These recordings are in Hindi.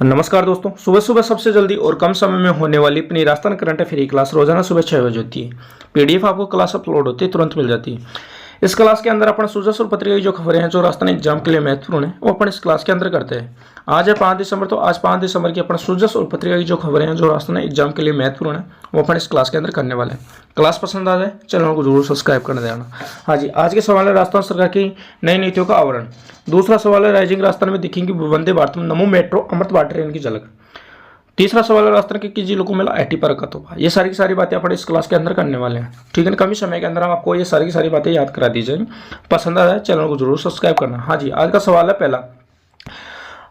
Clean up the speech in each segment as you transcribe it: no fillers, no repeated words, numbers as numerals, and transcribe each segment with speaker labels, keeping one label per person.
Speaker 1: नमस्कार दोस्तों, सुबह सुबह सबसे जल्दी और कम समय में होने वाली अपनी राजस्थान करंट अफेयर की क्लास रोजाना सुबह 6 बजे होती है। पीडीएफ आपको क्लास अपलोड होती है, तुरंत मिल जाती है। इस क्लास के अंदर अपन सुजासुर पत्रिका की जो खबरें हैं जो राजस्थान एग्जाम के लिए महत्वपूर्ण है वो अपन इस क्लास के अंदर करते हैं। आज है 5 दिसंबर, तो आज 5 दिसंबर की अपन सुजासुर पत्रिका की जो खबरें हैं जो राजस्थान एग्जाम के लिए महत्वपूर्ण है वो अपन इस क्लास के अंदर करने वाले हैं। क्लास पसंद आ जाए चैनल को जरूर सब्सक्राइब कर देना। हाँ जी, आज के सवाल है राजस्थान सरकार की नई नीतियों का आवरण। दूसरा सवाल है राइजिंग राजस्थान में दिखेंगी वंदे भारत में नमो मेट्रो अमृत भारत ट्रेन की झलक। तीसरा सवाल है राजस्थान के किस जिलों को मिला एटी पर का तोहफा। ये सारी की सारी बातें अपन इस क्लास के अंदर करने वाले हैं। ठीक है, कम ही समय के अंदर हम आपको ये सारी की सारी बातें याद करा दी जाएंगी। पसंद आया चैनल को जरूर सब्सक्राइब करना। हाँ जी, आज का सवाल है पहला,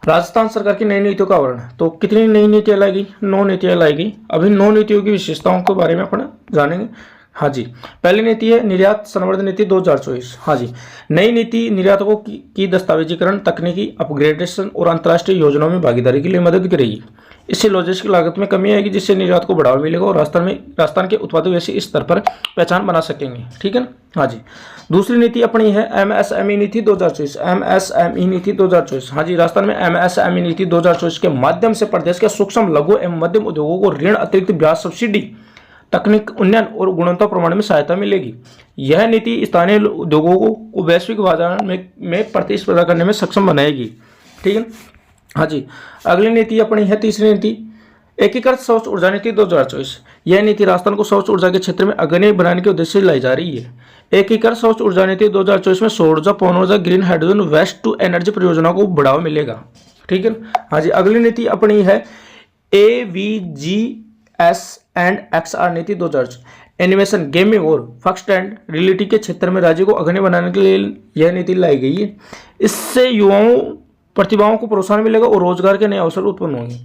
Speaker 1: राजस्थान सरकार की नई नीतियों का आवरण। तो कितनी नई नीतियां लाएगी? 9 नीतियां लाएगी। अभी 9 नीतियों की विशेषताओं के बारे में अपन जानेंगे। हाँ जी, पहली नीति है निर्यात संवर्धन नीति 2024। हाँ जी, नई नीति निर्यातकों की दस्तावेजीकरण, तकनीकी अपग्रेडेशन और अंतर्राष्ट्रीय योजनाओं में भागीदारी के लिए मदद करेगी। इससे लॉजिस्टिक लागत में कमी आएगी, जिससे निर्यात को बढ़ावा मिलेगा और राजस्थान के उत्पादक ऐसे स्तर पर पहचान बना सकेंगे। ठीक है ना। हाँ जी, दूसरी नीति अपनी है एमएसएमई नीति 2024। एमएसएमई नीति 2024। हाँ जी, राजस्थान में एमएसएमई नीति 2024 के माध्यम से प्रदेश के सूक्ष्म लघु एवं मध्यम उद्योगों को ऋण, अतिरिक्त ब्याज सब्सिडी, तकनीक उन्नयन और गुणवत्ता प्रमाण में सहायता मिलेगी। यह नीति स्थानीय उद्योगों को वैश्विक बाजार में प्रतिस्पर्धा करने में सक्षम बनाएगी। ठीक है। हाँ जी, अगली नीति अपनी है तीसरी नीति एकीकृत स्वच्छ ऊर्जा नीति 2024। यह नीति राजस्थान को स्वच्छ ऊर्जा के क्षेत्र में अग्रणी बनाने के उद्देश्य से लाई जा रही है। एकीकृत स्वच्छ ऊर्जा नीति 2024 में सौर ऊर्जा, पवन ऊर्जा, green hydrogen, waste to energy परियोजनाओं को बढ़ावा मिलेगा। ठीक है। हाँ जी, अगली नीति अपनी है AVGS&XR नीति 2024। एनिमेशन, गेमिंग और फर्स्ट एंड रियलिटी के क्षेत्र में राज्य को अग्रणी बनाने के लिए यह नीति लाई गई है। इससे युवाओं प्रतिभाओं को प्रोत्साहन मिलेगा और रोजगार के नए अवसर उत्पन्न होंगे।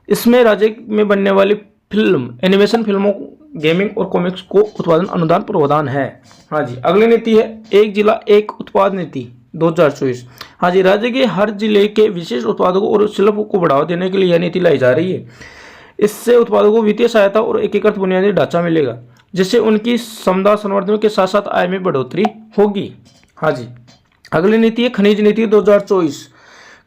Speaker 1: इसमें राज्य में बनने वाली फिल्म, एनिमेशन फिल्मों, गेमिंग और कॉमिक्स को उत्पादन अनुदान प्रावधान है। हाँ जी, अगली नीति है एक जिला एक उत्पाद नीति 2024। हाँ जी, राज्य के हर जिले के विशेष उत्पादों और शिल्प को बढ़ावा देने के लिए यह नीति लाई जा रही है। इससे उत्पादकों को वित्तीय सहायता और एकीकृत बुनियादी ढांचा मिलेगा, जिससे उनकी समुदाय संवर्धन के साथ साथ आय में बढ़ोतरी होगी। हाँ जी, अगली नीति है खनिज नीति 2024।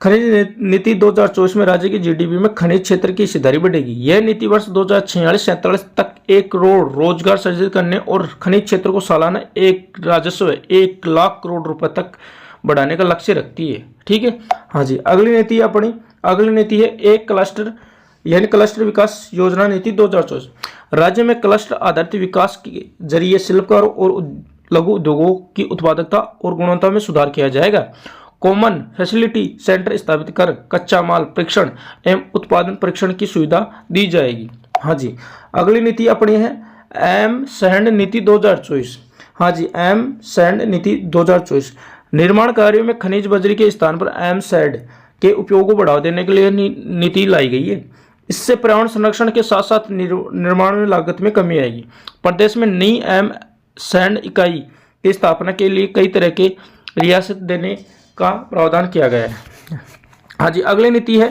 Speaker 1: खनिज नीति 2024 में राज्य की जीडीपी में खनिज क्षेत्र की हिस्सेदारी बढ़ेगी। यह नीति वर्ष 2046-47 तक 1 करोड़ रोजगार सृजित करने और खनिज क्षेत्र को सालाना एक राजस्व 1 लाख करोड़ रुपए तक बढ़ाने का लक्ष्य रखती है। ठीक है। हाँ जी, अगली नीति है एक क्लस्टर यानी क्लस्टर विकास योजना नीति 2024। राज्य में क्लस्टर आधारित विकास के जरिए शिल्पकारों और लघु उद्योगों की उत्पादकता और गुणवत्ता में सुधार किया जाएगा। कॉमन फैसिलिटी सेंटर स्थापित कर कच्चा माल परीक्षण एवं उत्पादन परीक्षण की सुविधा दी जाएगी। हाँ जी, अगली नीति अपनी है एम सैंड नीति 2024। हाँ जी, एम सैंड नीति 2024 निर्माण कार्यों में खनिज बजरी के स्थान पर एम सैंड के उपयोग को बढ़ावा देने के लिए नीति लाई गई है। इससे पर्यावरण संरक्षण के साथ साथ निर्माण में लागत में कमी आएगी। प्रदेश में नई एम सैंड इकाई की स्थापना के लिए कई तरह के रियासत देने का प्रावधान किया गया है। हाँ जी, अगली नीति है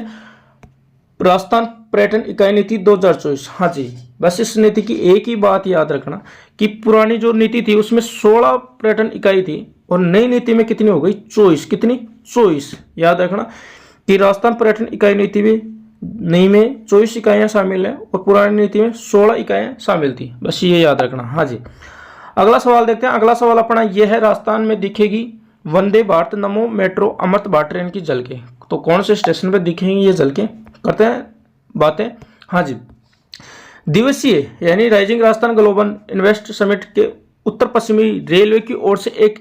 Speaker 1: राजस्थान पर्यटन इकाई नीति 2024। हाँ जी, बस इस नीति की एक ही बात याद रखना कि पुरानी जो नीति थी उसमें 16 पर्यटन इकाई थी और नई नीति में कितनी हो गई? 24। कितनी? 24। याद रखना कि राजस्थान पर्यटन इकाई नीति में नई में 24 इकाइयां शामिल है और पुरानी नीति में 16 इकाइयां शामिल थी। बस ये याद रखना। हाँ जी, अगला सवाल देखते हैं। अगला सवाल अपना यह है राजस्थान में दिखेगी वंदे भारत नमो मेट्रो अमृत भारत ट्रेन की झलकें। तो कौन से स्टेशन पर दिखेंगी ये झलकें? करते हैं बातें। हाँ जी, दिवसीय यानी rising Rajasthan global invest summit के उत्तर पश्चिमी रेलवे की ओर से एक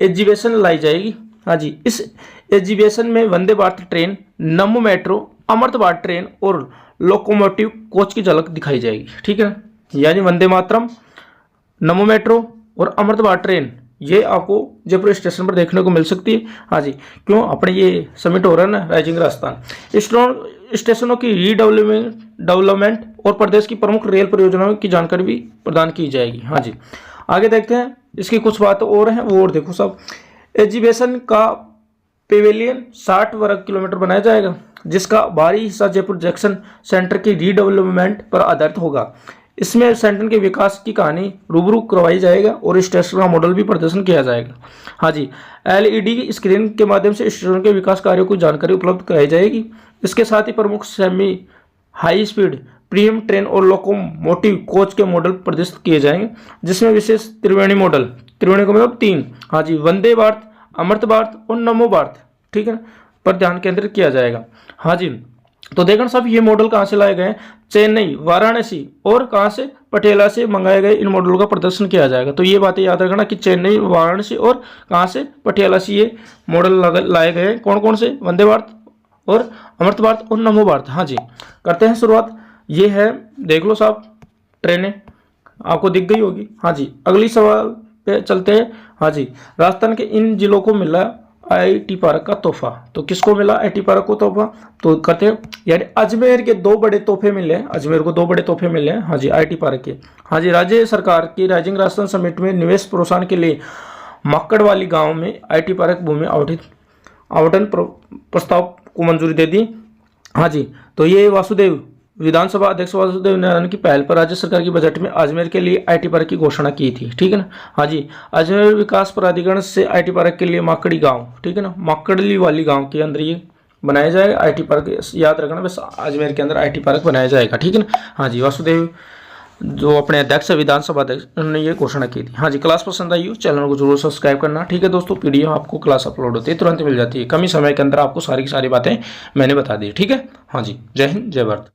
Speaker 1: एग्जीबिशन लाई जाएगी। हाँ जी, इस एग्जीबिशन में वंदे भारत ट्रेन, नमो मेट्रो, अमृत भारत ट्रेन और लोकोमोटिव कोच की झलक दिखाई जाएगी। ठीक है, यानी वंदे मातरम, नमो मेट्रो और अमृत भारत ट्रेन ये आपको जयपुर स्टेशन पर देखने को मिल सकती है। हाँ जी, क्यों? अपने ये समिट हो रहा है ना राइजिंग राजस्थान। स्टेशनों की रीडेवलपमेंट और प्रदेश की प्रमुख रेल परियोजनाओं की जानकारी भी प्रदान की जाएगी। हाँ जी, आगे देखते हैं। इसकी कुछ बातें और हैं, वो और देखो सब। एग्जीबिशन का पेवेलियन 60 वर्ग किलोमीटर बनाया जाएगा, जिसका बाहरी हिस्सा जयपुर जंक्शन सेंटर की रीडेवलपमेंट पर आधारित होगा। इसमें सेंटन के विकास की कहानी रूबरू करवाई जाएगा और स्टेशन का मॉडल भी प्रदर्शन किया जाएगा। हाँ जी, एलईडी स्क्रीन के माध्यम से स्टेशन के विकास कार्यों को जानकारी उपलब्ध कराई जाएगी। इसके साथ ही प्रमुख semi high speed premium train और लोकोमोटिव कोच के मॉडल प्रदर्शित किए जाएंगे, जिसमें विशेष त्रिवेणी मॉडल, त्रिवेणी का मतलब 3, हाँ जी, वंदे भारत, अमृत भारत और नमो भारत, ठीक है, पर ध्यान केंद्रित किया जाएगा। हाँ जी, तो देखना सब ये मॉडल कहाँ से लाए गए, चेन्नई, वाराणसी और कहाँ से, पटियाला से मंगाए गए इन मॉडलों का प्रदर्शन किया जाएगा। तो ये बातें याद रखना कि चेन्नई, वाराणसी और कहाँ से, पटियाला से ये मॉडल लाए गए हैं। कौन कौन से, वंदे भारत और अमृत भारत और नमो भारत। हाँ जी, करते हैं शुरुआत। ये है, देख लो साहब, ट्रेनें आपको दिख गई होगी। हाँ जी, अगली सवाल पे चलते हैं। हाँ जी, राजस्थान के इन जिलों को मिला आईटी पार्क का तोहफा। तो किसको मिला आईटी पार्क को तोहफा, तो कहते हैं यानी अजमेर के 2 बड़े तोहफे मिले हैं, अजमेर को 2 बड़े तोहफे मिले हैं। हाँ जी, आईटी पार्क के। हाँ जी, राज्य सरकार की राइजिंग राजस्थान समिट में निवेश प्रोत्साहन के लिए मक्कड़वाली गांव में आईटी पार्क भूमि आवंटन प्रस्ताव को मंजूरी दे दी। हाँ जी, तो ये वासुदेव विधानसभा अध्यक्ष वासुदेव नारायण की पहल पर राज्य सरकार की बजट में अजमेर के लिए आईटी पार्क की घोषणा की थी, ठीक है ना। हाँ जी, अजमेर विकास प्राधिकरण से आईटी पार्क के लिए माकड़ी गांव, ठीक है ना, माकड़ली वाली गांव के अंदर ये बनाया जाएगा आईटी पार्क। याद रखना बस, अजमेर के अंदर आईटी पार्क बनाया जाएगा, ठीक है ना। हाँ जी, वासुदेव जो अपने अध्यक्ष विधानसभा अध्यक्ष, उन्होंने ये घोषणा की थी। हाँ जी, क्लास पसंद आई हो चैनल को जरूर सब्सक्राइब करना, ठीक है दोस्तों। पीडीएफ आपको क्लास अपलोड होती है, तुरंत मिल जाती है, कम ही समय के अंदर आपको सारी की सारी बातें मैंने बता दी, ठीक है। हाँ जी, जय हिंद, जय भारत।